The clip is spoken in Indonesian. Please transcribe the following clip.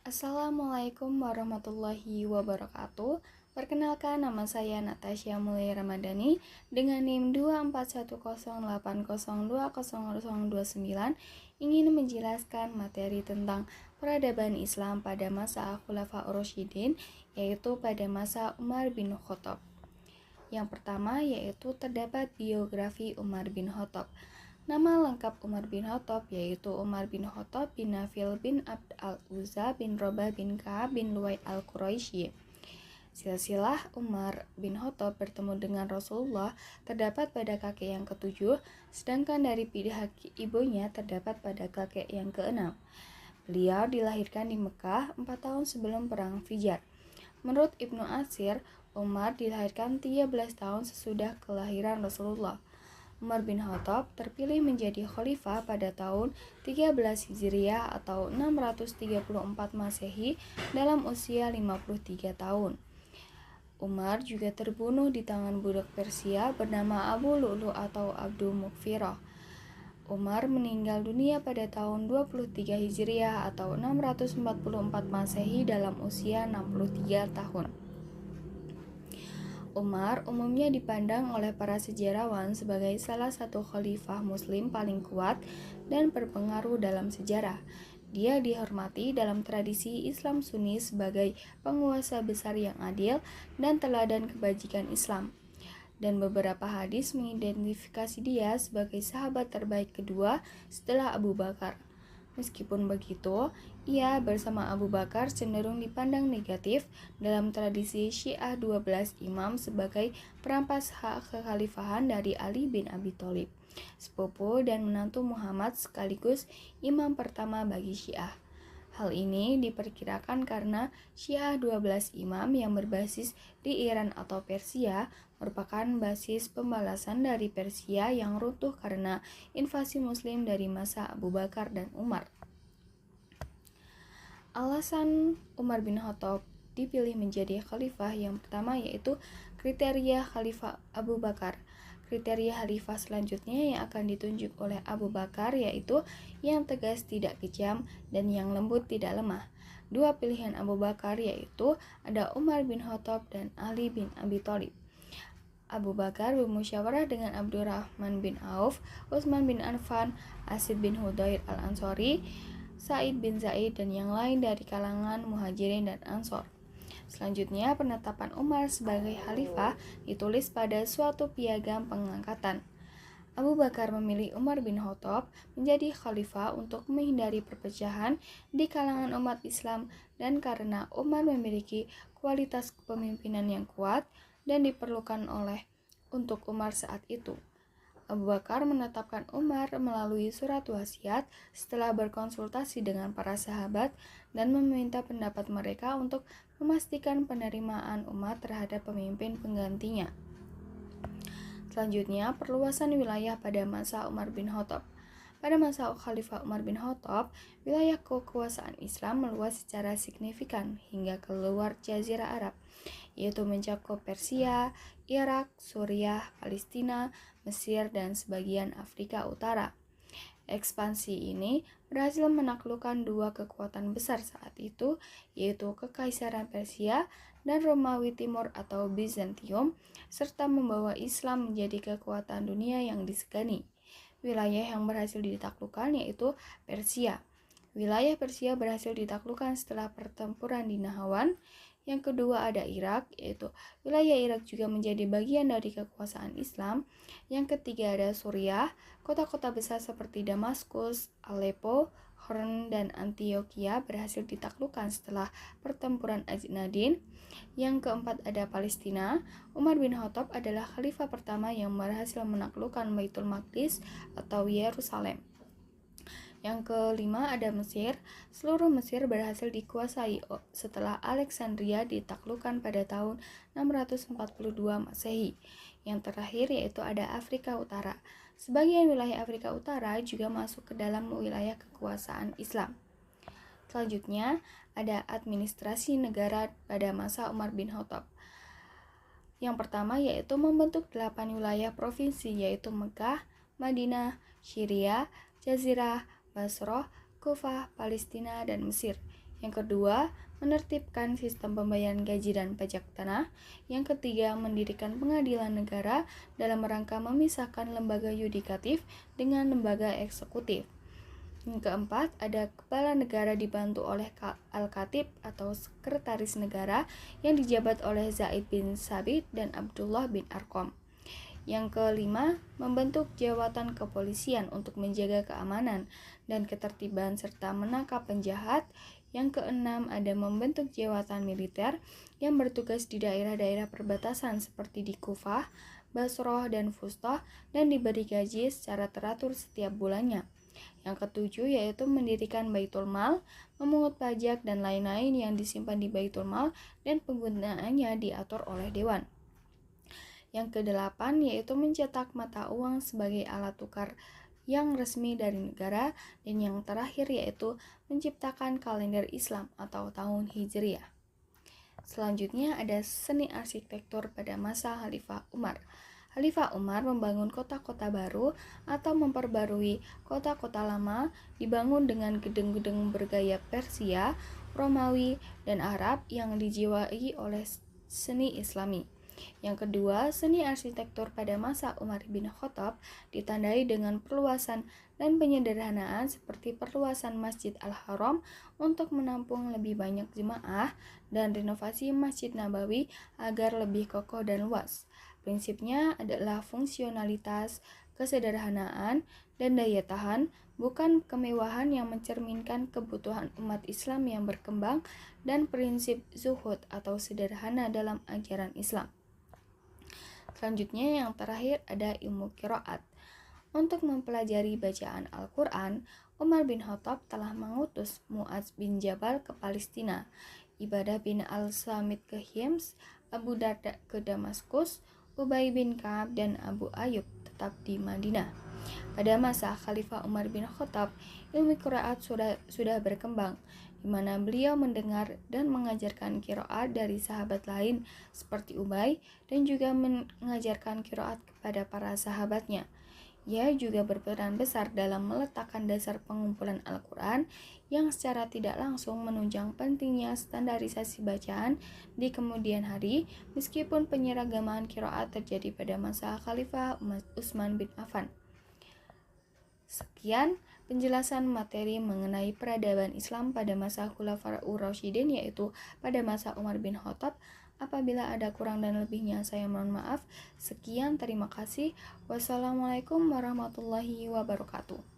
Assalamualaikum warahmatullahi wabarakatuh. Perkenalkan, nama saya Natasha Mulai Ramadhani dengan NIM 24108020029 ingin menjelaskan materi tentang peradaban Islam pada masa Khulafaur Rasyidin, yaitu pada masa Umar bin Khattab. Yang pertama yaitu terdapat biografi Umar bin Khattab. Nama lengkap Umar bin Khattab yaitu Umar bin Khattab bin Nafil bin Abd al-Uzza bin Robah bin Ka'ab bin Luwai al-Quraisy. Silsilah Umar bin Khattab bertemu dengan Rasulullah terdapat pada kakek yang ketujuh, sedangkan dari pihak ibunya terdapat pada kakek yang keenam. Beliau dilahirkan di Mekah 4 tahun sebelum perang Fijar. Menurut Ibnu Atsir, Umar dilahirkan 13 tahun sesudah kelahiran Rasulullah. Umar bin Khattab terpilih menjadi khalifah pada tahun 13 Hijriah atau 634 Masehi dalam usia 53 tahun. Umar juga terbunuh di tangan budak Persia bernama Abu Lu'lu atau Abdu Mukfirah. Umar meninggal dunia pada tahun 23 Hijriah atau 644 Masehi dalam usia 63 tahun. Umar umumnya dipandang oleh para sejarawan sebagai salah satu khalifah muslim paling kuat dan berpengaruh dalam sejarah. Dia dihormati dalam tradisi Islam Sunni sebagai penguasa besar yang adil dan teladan kebajikan Islam. Dan beberapa hadis mengidentifikasi dia sebagai sahabat terbaik kedua setelah Abu Bakar. Meskipun begitu, ia bersama Abu Bakar cenderung dipandang negatif dalam tradisi Syiah 12 imam sebagai perampas hak kekhalifahan dari Ali bin Abi Thalib, sepupu dan menantu Muhammad sekaligus imam pertama bagi Syiah. Hal ini diperkirakan karena Syiah 12 imam yang berbasis di Iran atau Persia merupakan basis pembalasan dari Persia yang runtuh karena invasi muslim dari masa Abu Bakar dan Umar. Alasan Umar bin Khattab dipilih menjadi khalifah yang pertama yaitu kriteria khalifah Abu Bakar. Kriteria khalifah selanjutnya yang akan ditunjuk oleh Abu Bakar yaitu yang tegas tidak kejam dan yang lembut tidak lemah. Dua pilihan Abu Bakar yaitu ada Umar bin Khattab dan Ali bin Abi Thalib. Abu Bakar bermusyawarah dengan Abdurrahman bin Auf, Utsman bin Affan, Asid bin Hudayr al-Ansari, Sa'id bin Zaid dan yang lain dari kalangan Muhajirin dan Ansor. Selanjutnya, penetapan Umar sebagai khalifah ditulis pada suatu piagam pengangkatan. Abu Bakar memilih Umar bin Khattab menjadi khalifah untuk menghindari perpecahan di kalangan umat Islam dan karena Umar memiliki kualitas kepemimpinan yang kuat dan diperlukan oleh untuk Umar saat itu. Abu Bakar menetapkan Umar melalui surat wasiat setelah berkonsultasi dengan para sahabat dan meminta pendapat mereka untuk memastikan penerimaan umat terhadap pemimpin penggantinya. Selanjutnya, perluasan wilayah pada masa Umar bin Khattab. Pada masa Khalifah Umar bin Khattab, wilayah kekuasaan Islam meluas secara signifikan hingga keluar Jazirah Arab, yaitu mencakup Persia, Irak, Suriah, Palestina, Mesir, dan sebagian Afrika Utara. Ekspansi ini berhasil menaklukkan dua kekuatan besar saat itu, yaitu Kekaisaran Persia dan Romawi Timur atau Bizantium, serta membawa Islam menjadi kekuatan dunia yang disegani. Wilayah yang berhasil ditaklukkan yaitu Persia. Wilayah Persia berhasil ditaklukkan setelah pertempuran di Nahrawan. Yang kedua ada Irak, yaitu wilayah Irak juga menjadi bagian dari kekuasaan Islam. Yang ketiga ada Suriah, kota-kota besar seperti Damaskus, Aleppo, Homs, dan Antioquia berhasil ditaklukkan setelah pertempuran Ajnadin. Yang keempat ada Palestina. Umar bin Khattab adalah khalifah pertama yang berhasil menaklukkan Baitul Maqdis atau Yerusalem. Yang kelima ada Mesir. Seluruh Mesir berhasil dikuasai setelah Alexandria ditaklukkan pada tahun 642 Masehi. Yang terakhir yaitu ada Afrika Utara. Sebagian wilayah Afrika Utara juga masuk ke dalam wilayah kekuasaan Islam. Selanjutnya ada administrasi negara pada masa Umar bin Khattab. Yang pertama yaitu membentuk 8 wilayah provinsi yaitu Mekah, Madinah, Syria, Jazirah, Basrah, Kufah, Palestina, dan Mesir. Yang kedua, menertibkan sistem pembayaran gaji dan pajak tanah. Yang ketiga, mendirikan pengadilan negara dalam rangka memisahkan lembaga yudikatif dengan lembaga eksekutif. Yang keempat, ada kepala negara dibantu oleh Al-Khatib atau sekretaris negara yang dijabat oleh Zaid bin Sabit dan Abdullah bin Arqam. Yang kelima, membentuk jawatan kepolisian untuk menjaga keamanan dan ketertiban serta menangkap penjahat. Yang keenam, ada membentuk jawatan militer yang bertugas di daerah-daerah perbatasan seperti di Kufah, Basroh, dan Fustah dan diberi gaji secara teratur setiap bulannya. Yang ketujuh yaitu mendirikan Baitul Mal, memungut pajak dan lain-lain yang disimpan di Baitul Mal dan penggunaannya diatur oleh Dewan. Yang kedelapan yaitu mencetak mata uang sebagai alat tukar yang resmi dari negara. Dan yang terakhir yaitu menciptakan kalender Islam atau tahun Hijriah. Selanjutnya ada seni arsitektur pada masa Khalifah Umar. Khalifah Umar membangun kota-kota baru atau memperbarui kota-kota lama, dibangun dengan gedung-gedung bergaya Persia, Romawi, dan Arab yang dijiwai oleh seni Islami. Yang kedua, seni arsitektur pada masa Umar bin Khattab ditandai dengan perluasan dan penyederhanaan seperti perluasan Masjid Al-Haram untuk menampung lebih banyak jemaah dan renovasi Masjid Nabawi agar lebih kokoh dan luas. Prinsipnya adalah fungsionalitas, kesederhanaan, dan daya tahan, bukan kemewahan yang mencerminkan kebutuhan umat Islam yang berkembang dan prinsip zuhud atau sederhana dalam ajaran Islam. Selanjutnya yang terakhir ada ilmu qiraat. Untuk mempelajari bacaan Al-Quran, Umar bin Khattab telah mengutus Mu'adz bin Jabal ke Palestina, Ibadah bin Al-Samit ke Hims, Abu Darda ke Damaskus, Ubay bin Ka'ab dan Abu Ayyub tetap di Madinah. Pada masa Khalifah Umar bin Khattab, ilmu qiraat sudah berkembang, di mana beliau mendengar dan mengajarkan qiraat dari sahabat lain seperti Ubay dan juga mengajarkan qiraat kepada para sahabatnya. Ia juga berperan besar dalam meletakkan dasar pengumpulan Al-Quran yang secara tidak langsung menunjang pentingnya standarisasi bacaan di kemudian hari, meskipun penyeragaman qiraat terjadi pada masa Khalifah Utsman bin Affan. Sekian penjelasan materi mengenai peradaban Islam pada masa Khulafaur Rasyidin, yaitu pada masa Umar bin Khattab. Apabila ada kurang dan lebihnya saya mohon maaf. Sekian, terima kasih. Wassalamualaikum warahmatullahi wabarakatuh.